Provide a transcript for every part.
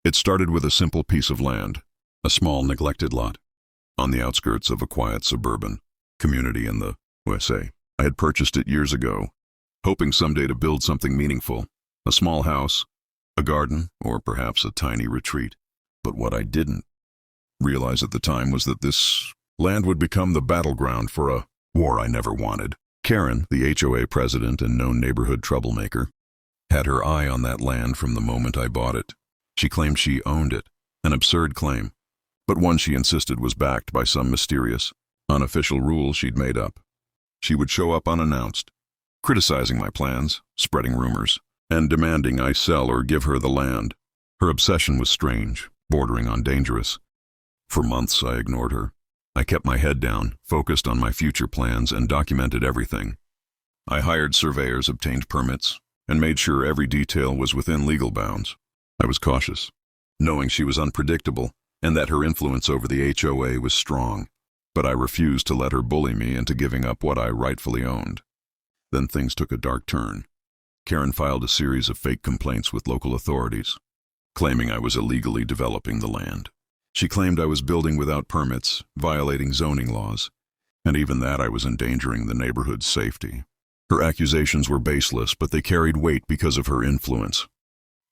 It started with a simple piece of land, a small neglected lot, on the outskirts of a quiet suburban community in the USA. I had purchased it years ago, hoping someday to build something meaningful, a small house, a garden, or perhaps a tiny retreat. But what I didn't realize at the time was that this land would become the battleground for a war I never wanted. Karen, the HOA president and known neighborhood troublemaker, had her eye on that land from the moment I bought it. She claimed she owned it, an absurd claim, but one she insisted was backed by some mysterious, unofficial rule she'd made up. She would show up unannounced, criticizing my plans, spreading rumors, and demanding I sell or give her the land. Her obsession was strange, bordering on dangerous. For months I ignored her. I kept my head down, focused on my future plans, and documented everything. I hired surveyors, obtained permits, and made sure every detail was within legal bounds. I was cautious, knowing she was unpredictable and that her influence over the HOA was strong, but I refused to let her bully me into giving up what I rightfully owned. Then things took a dark turn. Karen filed a series of fake complaints with local authorities, claiming I was illegally developing the land. She claimed I was building without permits, violating zoning laws, and even that I was endangering the neighborhood's safety. Her accusations were baseless, but they carried weight because of her influence.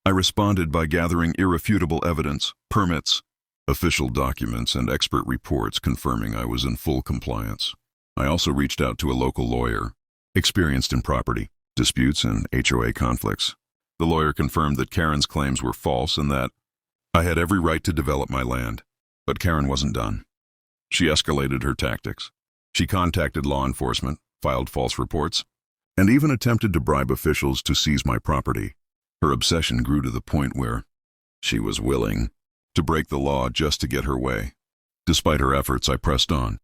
I responded by gathering irrefutable evidence, permits, official documents, and expert reports confirming I was in full compliance. I also reached out to a local lawyer, experienced in property disputes and HOA conflicts. The lawyer confirmed that Karen's claims were false and that I had every right to develop my land. But Karen wasn't done. She escalated her tactics. She contacted law enforcement, filed false reports, and even attempted to bribe officials to seize my property. Her obsession grew to the point where she was willing to break the law just to get her way. Despite her efforts, I pressed on.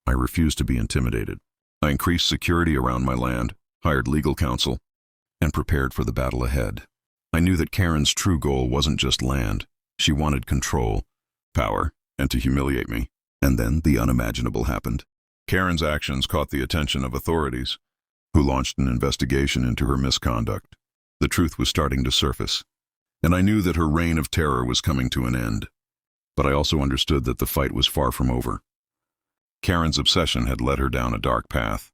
I refused to be intimidated. I increased security around my land, hired legal counsel, and prepared for the battle ahead. I knew that Karen's true goal wasn't just land. She wanted control, power, and to humiliate me. And then the unimaginable happened. Karen's actions caught the attention of authorities, who launched an investigation into her misconduct. The truth was starting to surface, and I knew that her reign of terror was coming to an end. But I also understood that the fight was far from over. Karen's obsession had led her down a dark path,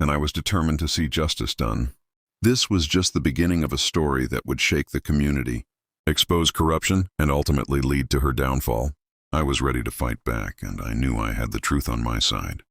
and I was determined to see justice done. This was just the beginning of a story that would shake the community, expose corruption, and ultimately lead to her downfall. I was ready to fight back, and I knew I had the truth on my side.